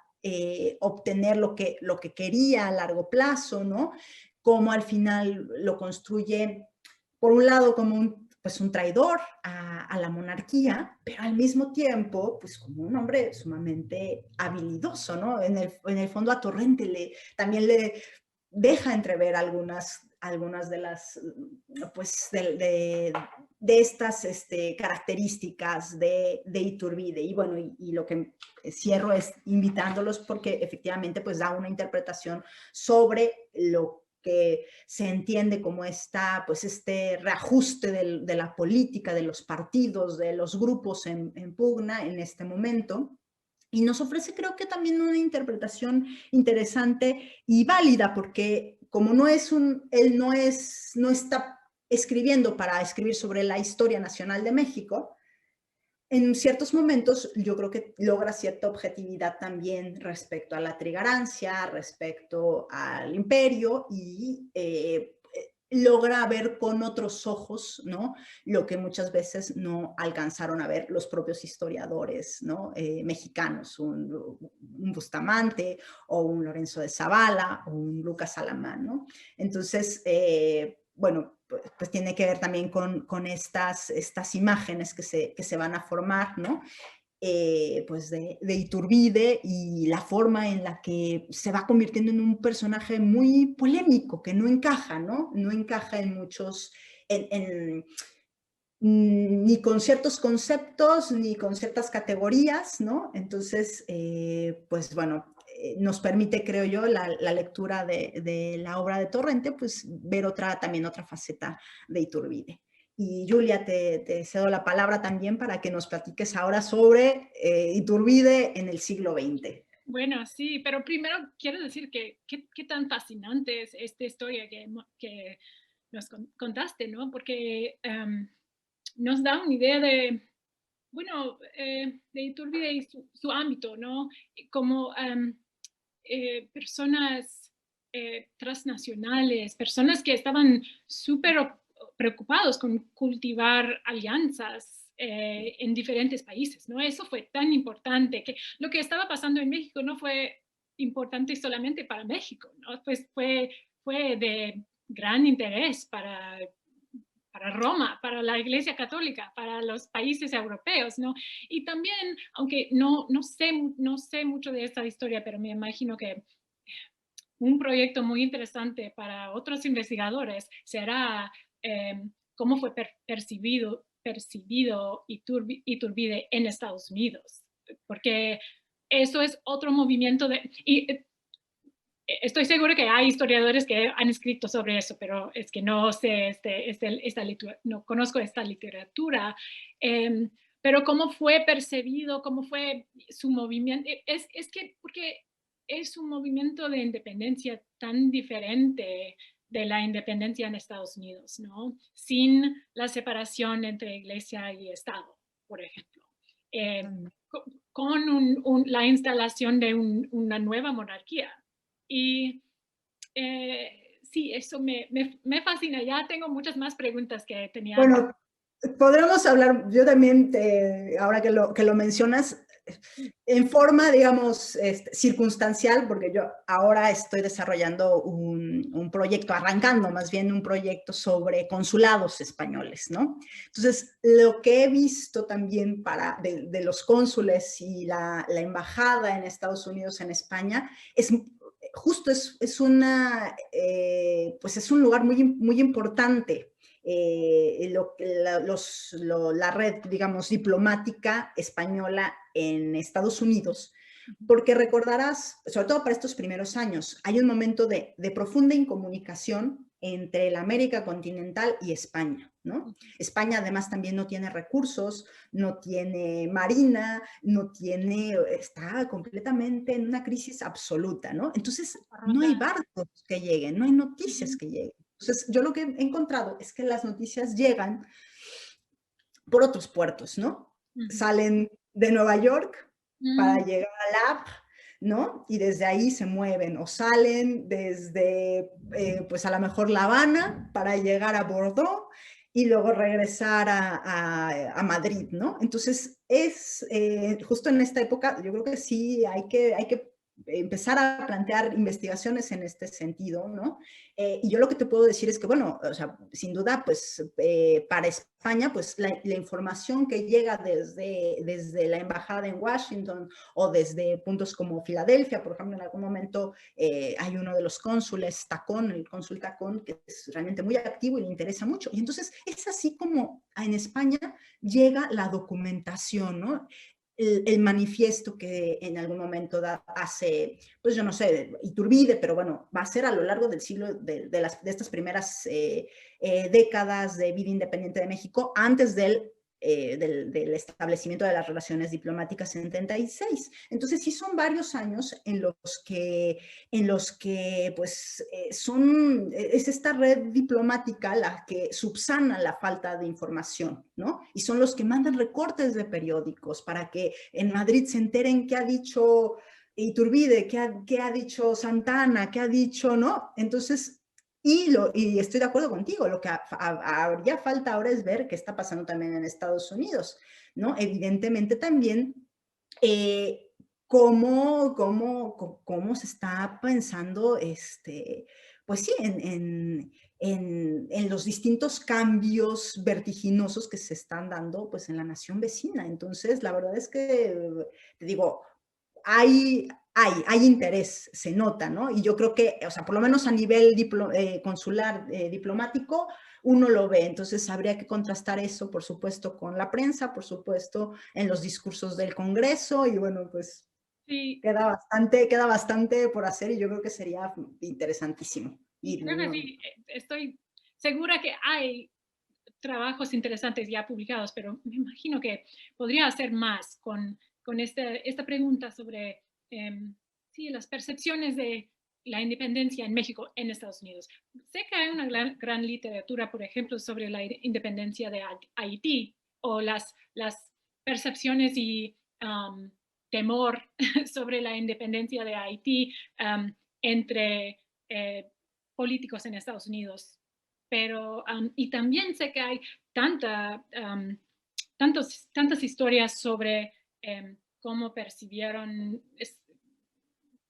obtener lo que quería a largo plazo, ¿no? Cómo al final lo construye, por un lado, como un traidor a la monarquía, pero al mismo tiempo, pues como un hombre sumamente habilidoso, ¿no? En el fondo a Torrente también le deja entrever algunas de las, pues, de estas características de Iturbide. Y bueno, y lo que cierro es invitándolos porque efectivamente pues da una interpretación sobre lo que se entiende como pues este reajuste de la política, de los partidos, de los grupos en pugna en este momento. Y nos ofrece, creo que también una interpretación interesante y válida, porque como él no está escribiendo para escribir sobre la historia nacional de México, en ciertos momentos yo creo que logra cierta objetividad también respecto a la trigarancia, respecto al imperio y logra ver con otros ojos, ¿no? Lo que muchas veces no alcanzaron a ver los propios historiadores, ¿no? Mexicanos, un Bustamante o un Lorenzo de Zavala o un Lucas Alamán, ¿no? Entonces, bueno, pues tiene que ver también con estas imágenes que se van a formar, ¿no? Pues de Iturbide y la forma en la que se va convirtiendo en un personaje muy polémico, que no encaja, ¿no? No encaja en muchos, ni con ciertos conceptos, ni con ciertas categorías, ¿no? Entonces, pues bueno, nos permite, creo yo, la lectura de la obra de Torrente, pues ver también otra faceta de Iturbide. Y Julia, te cedo la palabra también para que nos platiques ahora sobre Iturbide en el siglo XX.
Bueno, sí, pero primero quiero decir que qué tan fascinante es esta historia que nos contaste, ¿no? Porque nos da una idea de, bueno, de Iturbide y su ámbito, ¿no? Como personas transnacionales, personas que estaban súper preocupados con cultivar alianzas en diferentes países, ¿no? Eso fue tan importante que lo que estaba pasando en México no fue importante solamente para México, ¿no? Pues fue de gran interés para Roma, para la Iglesia Católica, para los países europeos, ¿no? Y también, aunque no sé mucho de esta historia, pero me imagino que un proyecto muy interesante para otros investigadores será cómo fue percibido Iturbide en Estados Unidos, porque eso es otro movimiento estoy segura que hay historiadores que han escrito sobre eso, pero es que no sé, no conozco esta literatura. Pero cómo fue percibido, cómo fue su movimiento, es que porque es un movimiento de independencia tan diferente de la independencia en Estados Unidos, ¿no? Sin la separación entre iglesia y Estado, por ejemplo. Con la instalación de una nueva monarquía. Y sí, eso me fascina. Ya tengo muchas más preguntas que tenía.
Bueno, podremos hablar, yo también, ahora que lo mencionas, en forma, digamos, circunstancial, porque yo ahora estoy desarrollando un proyecto, arrancando más bien un proyecto sobre consulados españoles, ¿no? Entonces, lo que he visto también de los cónsules y la embajada en Estados Unidos, en España, justo es pues es un lugar muy importante. La red, digamos, diplomática española en Estados Unidos, Porque recordarás, sobre todo para estos primeros años, hay un momento de profunda incomunicación entre la América continental y España, ¿no? España además también no tiene recursos, no tiene marina, no tiene, está completamente en una crisis absoluta, ¿no? Entonces, no hay barcos que lleguen, no hay noticias que lleguen. Entonces, yo lo que he encontrado es que las noticias llegan por otros puertos, ¿no? Salen de Nueva York para llegar al Havre, ¿no? Y desde ahí se mueven, o salen desde, pues a lo mejor La Habana para llegar a Bordeaux y luego regresar a Madrid, ¿no? Entonces, es justo en esta época, yo creo que sí hay que empezar a plantear investigaciones en este sentido, ¿no? Y yo lo que te puedo decir es que, bueno, o sea, sin duda, pues para España, pues la información que llega desde la embajada en Washington o desde puntos como Filadelfia, por ejemplo, en algún momento hay uno de los cónsules, Tacón, el cónsul Tacón, que es realmente muy activo y le interesa mucho. Y entonces es así como en España llega la documentación, ¿no? El manifiesto que en algún momento hace, pues yo no sé, Iturbide, pero bueno, va a ser a lo largo del siglo, de estas primeras décadas de vida independiente de México, antes del establecimiento de las relaciones diplomáticas en 36. Entonces sí son varios años en los que pues es esta red diplomática la que subsana la falta de información, ¿no? Y son los que mandan recortes de periódicos para que en Madrid se enteren qué ha dicho Iturbide, qué ha dicho Santana, qué ha dicho, ¿no? Entonces, y estoy de acuerdo contigo, lo que habría falta ahora es ver qué está pasando también en Estados Unidos, ¿no? Evidentemente también cómo se está pensando, pues sí, en los distintos cambios vertiginosos que se están dando pues en la nación vecina. Entonces, la verdad es que, te digo, hay interés, se nota, ¿no? Y yo creo que, o sea, por lo menos a nivel consular, diplomático, uno lo ve. Entonces, habría que contrastar eso, por supuesto, con la prensa, por supuesto, en los discursos del Congreso, y bueno, pues
Sí,
queda bastante por hacer y yo creo que sería interesantísimo.
y
Y
creo que
no,
sí, estoy segura que hay trabajos interesantes ya publicados, pero me imagino que podría hacer más con esta pregunta sobre sí, las percepciones de la independencia en México, en Estados Unidos. Sé que hay una gran literatura, por ejemplo, sobre la independencia de Haití o las percepciones y temor sobre la independencia de Haití entre políticos en Estados Unidos. Pero, y también sé que hay tantas historias sobre cómo percibieron,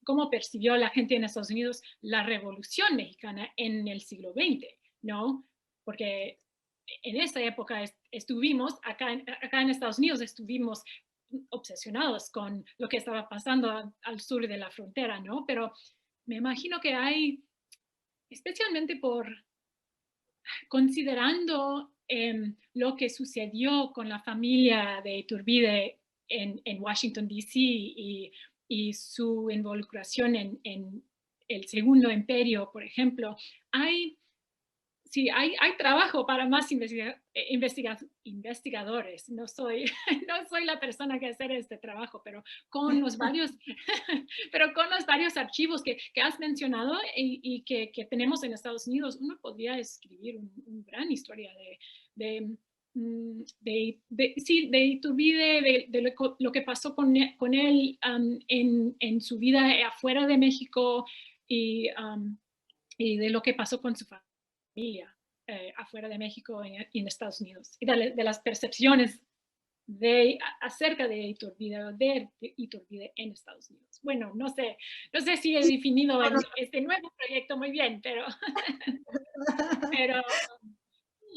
cómo percibió la gente en Estados Unidos la Revolución Mexicana en el siglo XX, ¿no? Porque en esa época estuvimos, acá en Estados Unidos estuvimos obsesionados con lo que estaba pasando al sur de la frontera, ¿no? Pero me imagino que hay, especialmente por considerando lo que sucedió con la familia de Iturbide en Washington, D.C. Y su involucración en el Segundo Imperio, por ejemplo, hay sí, hay trabajo para más investigadores. No soy, no soy la persona que hacer este trabajo, pero con los varios, pero con los varios archivos que has mencionado y que tenemos en Estados Unidos, uno podría escribir una gran historia sí, de Iturbide, de lo que pasó con él en su vida afuera de México y de lo que pasó con su familia afuera de México y en Estados Unidos, y de las percepciones acerca de Iturbide en Estados Unidos. Bueno, no sé si he definido este nuevo proyecto muy bien, pero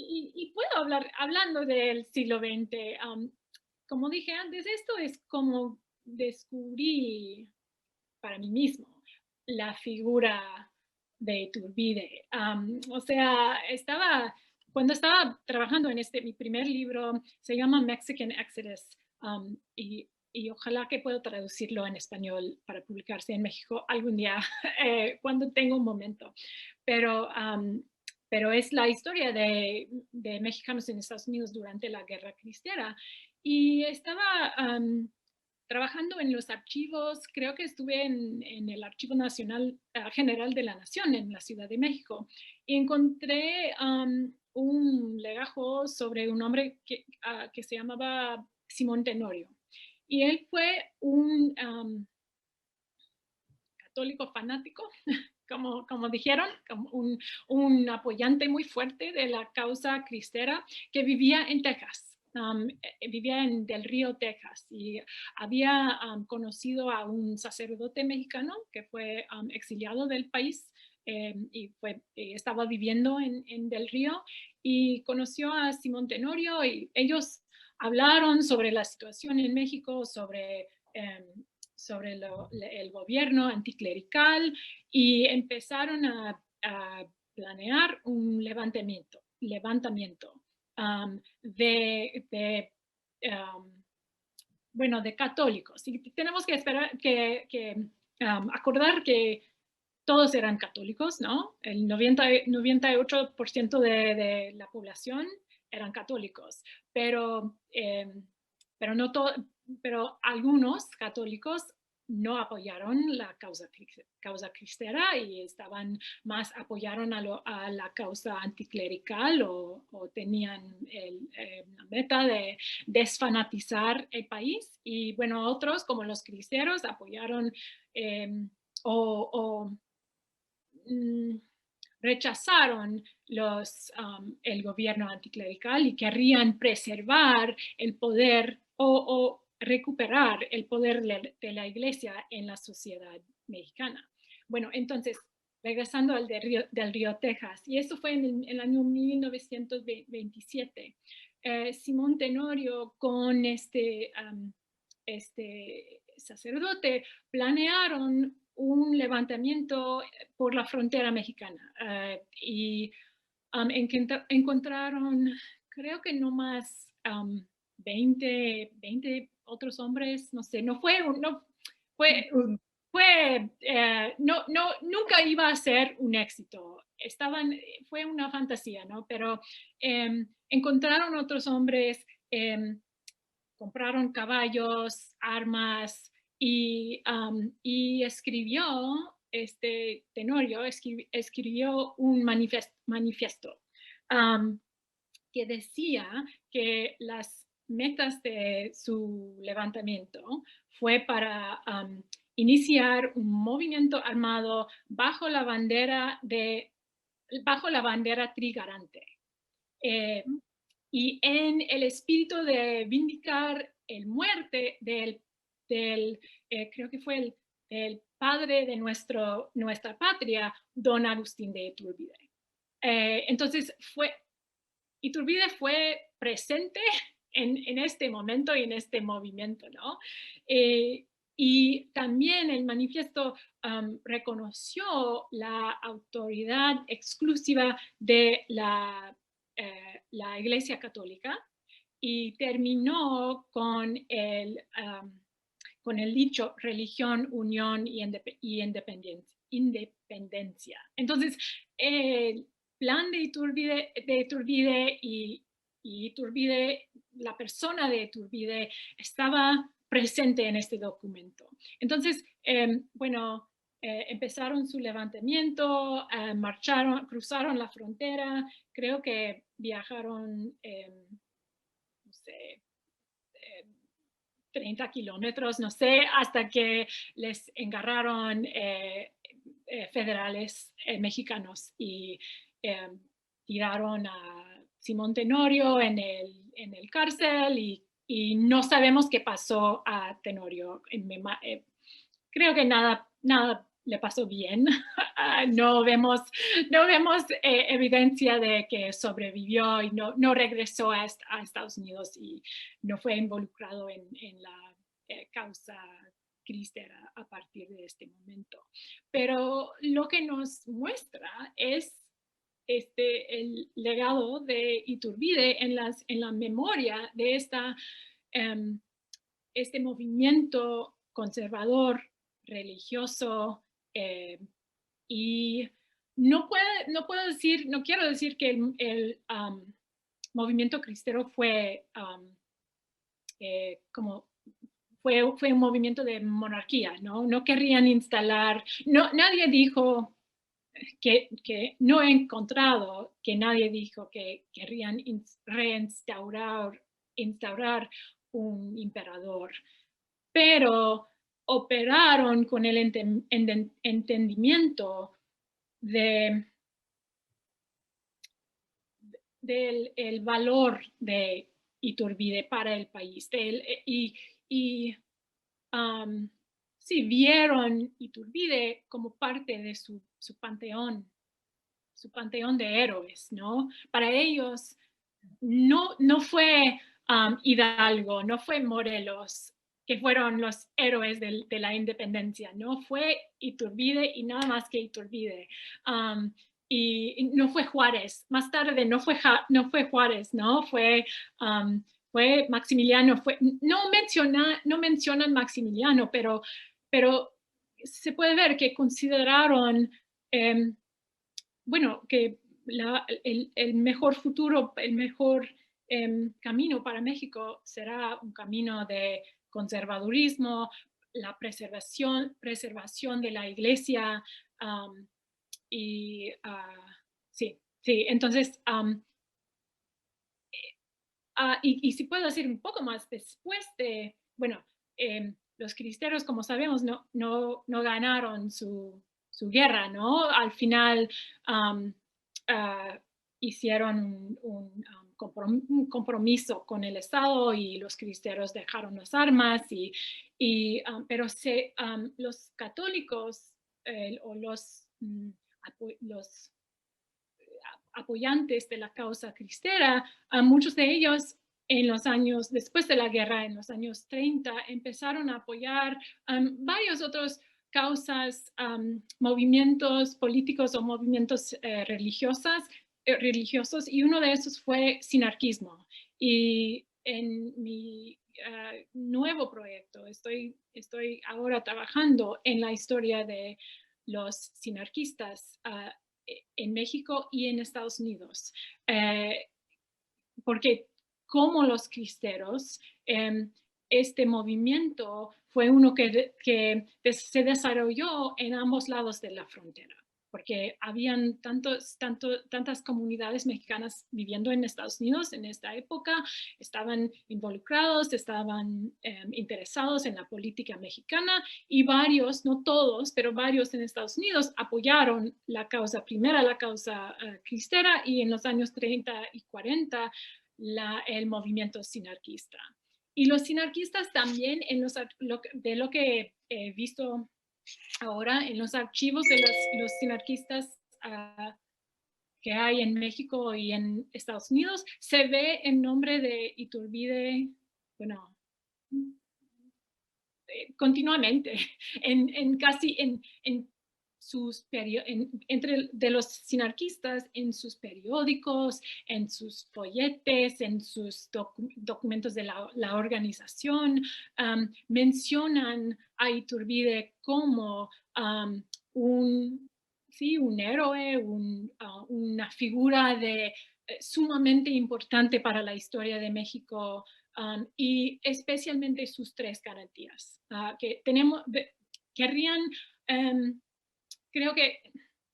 y puedo hablar, hablando del siglo XX, como dije antes, esto es como descubrí para mí mismo la figura de Iturbide. O sea, cuando estaba trabajando en mi primer libro, se llama Mexican Exodus, y y ojalá que pueda traducirlo en español para publicarse en México algún día, cuando tenga un momento. Pero, pero es la historia de mexicanos en Estados Unidos durante la Guerra Cristera. Y estaba trabajando en los archivos, creo que estuve en el Archivo Nacional General de la Nación en la Ciudad de México, y encontré un legajo sobre un hombre que se llamaba Simón Tenorio. Y él fue un católico fanático, como dijeron, como un apoyante muy fuerte de la causa cristera que vivía en Texas. Vivía en Del Río, Texas, y había conocido a un sacerdote mexicano que fue exiliado del país y estaba viviendo en Del Río, y conoció a Simón Tenorio, y ellos hablaron sobre la situación en México, sobre el gobierno anticlerical, y empezaron a planear un levantamiento bueno, de católicos. Y tenemos que esperar acordar que todos eran católicos, ¿no? El 98% de la población eran católicos, pero, no pero algunos católicos no apoyaron la causa cristera y apoyaron a la causa anticlerical, o tenían la meta de desfanatizar el país. Y bueno, otros como los cristeros apoyaron o rechazaron el gobierno anticlerical y querían preservar el poder o recuperar el poder de la iglesia en la sociedad mexicana. Bueno, entonces, regresando al del Río, Texas, y eso fue en el año 1927, Simón Tenorio con este sacerdote planearon un levantamiento por la frontera mexicana, y encontraron, creo que no más 20 otros hombres, no sé, fue, nunca iba a ser un éxito. Fue una fantasía, ¿no? Pero encontraron otros hombres, compraron caballos, armas, y escribió, Tenorio escribió un manifiesto que decía que las metas de su levantamiento fue para iniciar un movimiento armado bajo la bandera trigarante. Y en el espíritu de vindicar el muerte del creo que fue el padre de nuestra patria, don Agustín de Iturbide. Entonces Iturbide fue presente en este momento y en este movimiento, ¿no? Y también el manifiesto reconoció la autoridad exclusiva de la Iglesia Católica, y terminó con el dicho religión, unión y independencia. Entonces, el plan de Iturbide y Iturbide, la persona de Iturbide, estaba presente en este documento. Entonces, bueno, empezaron su levantamiento, cruzaron la frontera, creo que viajaron, no sé, 30 kilómetros, no sé, hasta que les agarraron federales mexicanos, y tiraron a Simón Tenorio en el cárcel, y no sabemos qué pasó a Tenorio. Creo que nada le pasó bien. No vemos evidencia de que sobrevivió y no regresó a Estados Unidos, y no fue involucrado en la causa cristera a partir de este momento. Pero lo que nos muestra es el legado de Iturbide en la memoria de esta este movimiento conservador, religioso, y no puedo decir, no quiero decir que el movimiento cristero fue como fue un movimiento de monarquía, ¿no? No querrían instalar, no, nadie dijo que no he encontrado que nadie dijo que querrían instaurar un emperador, pero operaron con el entendimiento del el valor de Iturbide para el país. Sí, vieron Iturbide como parte de su panteón de héroes, ¿no? Para ellos no fue Hidalgo, no fue Morelos, que fueron los héroes de la independencia, no fue Iturbide y nada más que Iturbide. Y no fue Juárez, más tarde no fue Juárez, ¿no? Fue Maximiliano, no mencionan Maximiliano, pero se puede ver que consideraron, bueno, que el mejor futuro, el mejor camino para México será un camino de conservadurismo, la preservación de la iglesia, y sí, entonces, y si puedo decir un poco más, después de, bueno, los cristeros, como sabemos, no ganaron su guerra, ¿no? Al final hicieron un compromiso con el Estado y los cristeros dejaron las armas, pero los católicos o los apoyantes de la causa cristera, muchos de ellos en los años, después de la guerra, en los años 30, empezaron a apoyar varios otros causas, movimientos políticos o movimientos religiosos, y uno de esos fue sinarquismo. Y en mi nuevo proyecto estoy ahora trabajando en la historia de los sinarquistas en México y en Estados Unidos, porque como los cristeros, este movimiento fue uno que se desarrolló en ambos lados de la frontera, porque habían tantas comunidades mexicanas viviendo en Estados Unidos en esta época, estaban involucrados, estaban interesados en la política mexicana, y varios, no todos, pero varios en Estados Unidos apoyaron la causa cristera, y en los años 30 y 40 el movimiento sinarquista. Y los sinarquistas también, de lo que he visto ahora en los archivos de los sinarquistas que hay en México y en Estados Unidos, se ve el nombre de Iturbide, bueno, continuamente, entre de los sinarquistas, en sus periódicos, en sus folletes, en sus documentos de la organización, mencionan a Iturbide como un héroe, una figura sumamente importante para la historia de México, y especialmente sus tres garantías, que querrían, creo que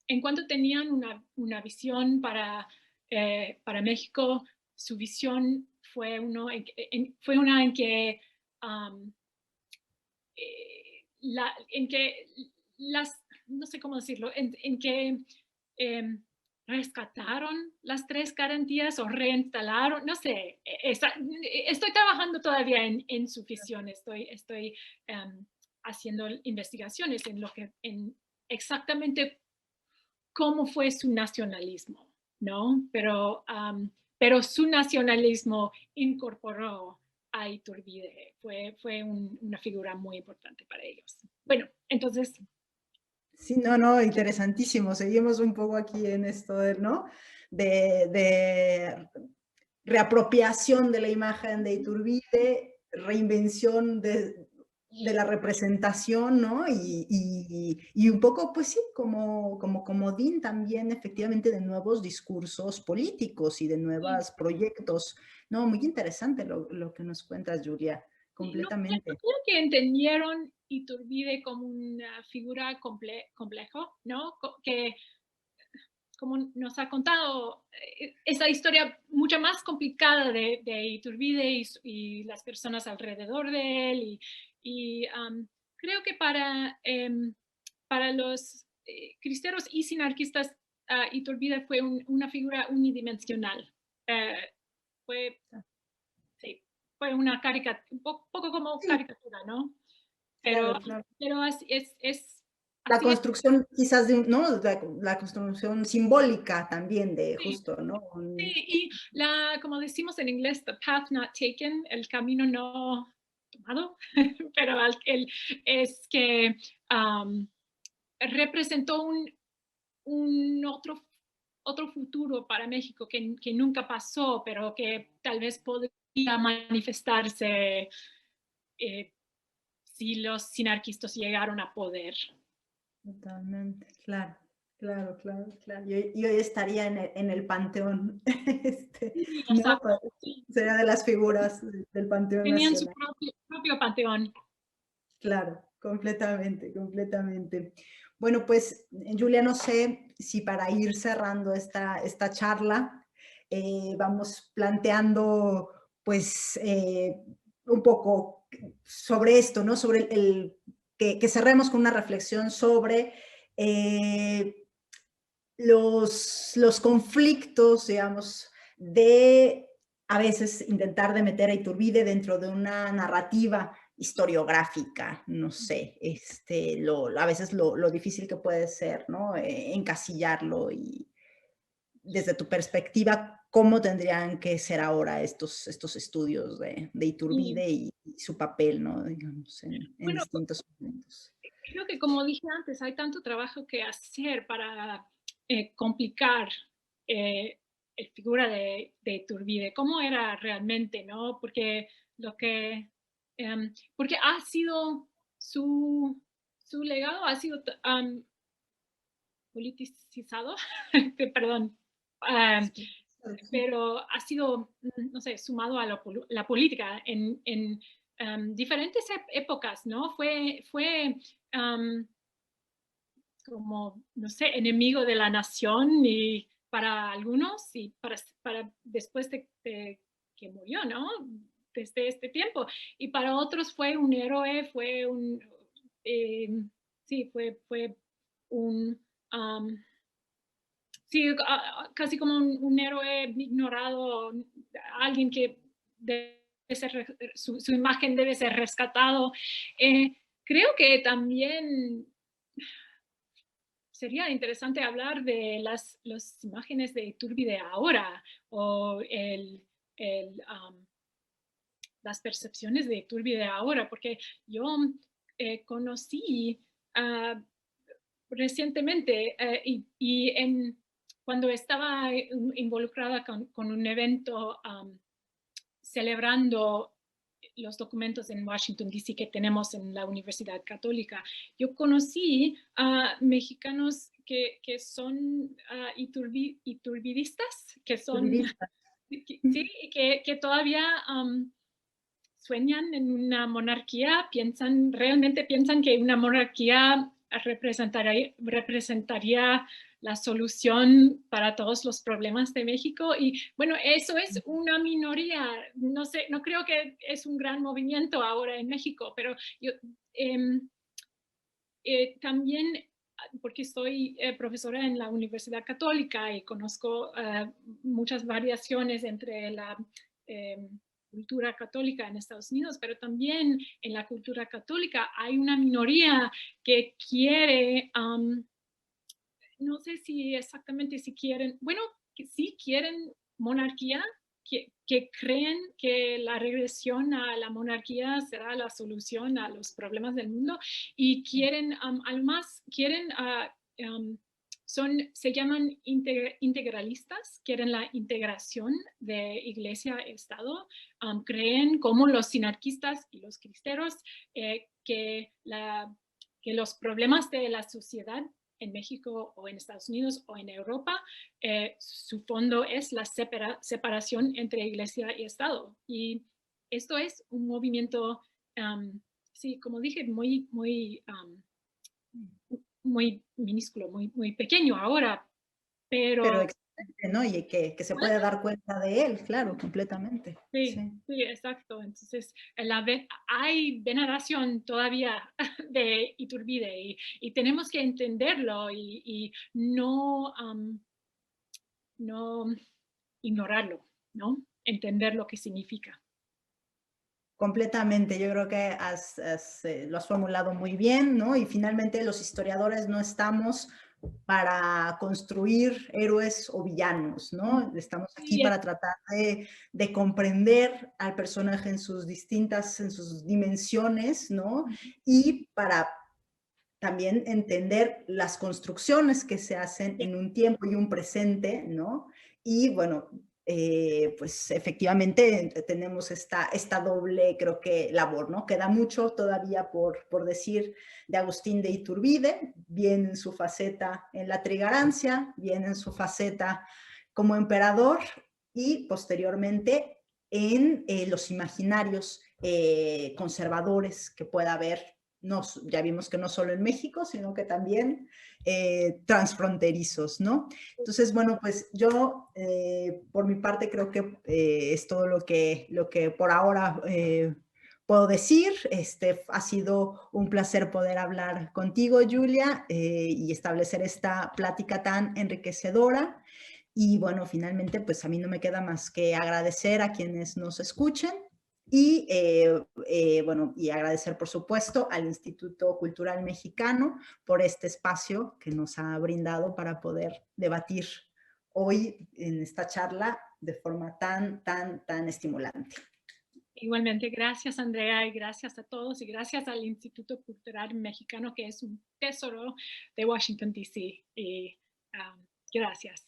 en cuanto tenían una visión para México, su visión fue una en que no sé cómo decirlo, en que rescataron las tres garantías o reinstalaron, no sé, estoy trabajando todavía en su visión, estoy haciendo investigaciones en exactamente cómo fue su nacionalismo, ¿no? Pero su nacionalismo incorporó a Iturbide, fue una figura muy importante para ellos. Bueno, entonces...
Sí, no, interesantísimo. Seguimos un poco aquí en esto, ¿no? De reapropiación de la imagen de Iturbide, reinvención de la representación, ¿no? Y un poco, pues sí, como comodín también efectivamente de nuevos discursos políticos y de
Sí,
nuevos proyectos. No, muy interesante lo que nos cuentas, Julia,
sí, no
completamente.
creo que entendieron Iturbide como una figura complejo, ¿no? Que como nos ha contado, esa historia mucho más complicada de Iturbide y las personas alrededor de él. Creo que para los cristeros y sinarquistas, Iturbide fue una figura unidimensional. Eh, fue, sí, fue una caricatura, poco como
Sí,
caricatura, ¿no? Pero,
claro, claro.
pero
La
así es.
construcción quizás de, ¿no? La construcción simbólica también de
Sí.
justo, ¿no?
Sí, y como decimos en inglés, the path not taken, el camino no tomado, pero es que um, representó un otro futuro para México que nunca pasó, pero que tal vez podría manifestarse eh, si los sinarquistas llegaron a poder.
Totalmente, claro, claro, claro, claro. Y hoy estaría en el panteón,
Sí,
¿no?
exacto. Sí.
Sería de las figuras del panteón
Tenían su
nacional.
propio panteón.
Claro, completamente, completamente. Bueno, pues, Julia, no sé si para ir cerrando esta charla, vamos planteando, pues, un poco sobre esto, ¿no? Sobre que cerremos con una reflexión sobre los conflictos, digamos, de a veces intentar de meter a Iturbide dentro de una narrativa historiográfica, no sé, a veces lo difícil que puede ser, ¿no? Encasillarlo y desde tu perspectiva, ¿cómo tendrían que ser ahora estos estudios de
Y
Iturbide y su papel, ¿no? Digamos, en
bueno,
distintos momentos.
creo que como dije antes, hay tanto trabajo que hacer para complicar la figura de Iturbide, cómo era realmente, ¿no? Porque porque ha sido su legado ha sido politicizado, perdón, um, pero ha sido, no sé, sumado a la política en diferentes épocas, ¿no? Fue como, no sé, enemigo de la nación y para algunos y para después de que murió, ¿no? Desde este tiempo. Y para otros fue un héroe, eh, sí, fue un, um, sí, casi como un héroe ignorado, alguien que debe ser, su imagen debe ser rescatado. Creo que también sería interesante hablar de las imágenes de Iturbide ahora o las percepciones de Iturbide ahora, porque yo conocí uh, recientemente cuando estaba involucrada con un evento celebrando los documentos en Washington, D.C. que tenemos en la Universidad Católica. Yo conocí a mexicanos que son iturbidistas, que son,
Iturbidista.
sí, que todavía sueñan en una monarquía, realmente piensan que una monarquía representaría la solución para todos los problemas de México. Y bueno, eso es una minoría. No sé, no creo que es un gran movimiento ahora en México, pero yo eh, también porque soy profesora en la Universidad Católica y conozco muchas variaciones entre la cultura católica en Estados Unidos, pero también en la cultura católica hay una minoría que quiere, no sé si exactamente si quieren, bueno, que sí quieren monarquía, que creen que la regresión a la monarquía será la solución a los problemas del mundo y quieren, además, quieren se llaman integralistas, quieren la integración de iglesia-estado, creen como los sinarquistas y los cristeros que los problemas de la sociedad en México o en Estados Unidos o en Europa, su fondo es la separación entre iglesia y Estado. Y esto es un movimiento, sí, como dije, muy minúsculo, muy pequeño ahora,
Pero
pero
excelente, ¿no? Y que se puede
bueno,
dar cuenta de él, claro, completamente.
sí,
Sí.
sí, exacto. Entonces, hay veneración todavía de Iturbide y tenemos que entenderlo y no ignorarlo, ¿no? Entender lo que significa.
Completamente, yo creo que lo has formulado muy bien, ¿no? Y finalmente los historiadores no estamos para construir héroes o villanos, ¿no? Estamos aquí
Sí,
para tratar de comprender al personaje en sus dimensiones, ¿no? Y para también entender las construcciones que se hacen en un tiempo y un presente, ¿no? Y bueno, pues efectivamente tenemos esta doble, creo que, labor, ¿no? Queda mucho todavía por decir de Agustín de Iturbide, bien en su faceta en la trigarancia, bien en su faceta como emperador y posteriormente en los imaginarios conservadores que pueda haber no, ya vimos que no solo en México, sino que también transfronterizos, ¿no? Entonces, bueno, pues yo por mi parte creo que es todo lo que por ahora puedo decir. Ha sido un placer poder hablar contigo, Julia, y establecer esta plática tan enriquecedora. Y bueno, finalmente, pues a mí no me queda más que agradecer a quienes nos escuchen y bueno, y agradecer por supuesto al Instituto Cultural Mexicano por este espacio que nos ha brindado para poder debatir hoy en esta charla de forma tan estimulante.
igualmente, gracias Andrea y gracias a todos y gracias al Instituto Cultural Mexicano que es un tesoro de Washington, D.C. Y gracias.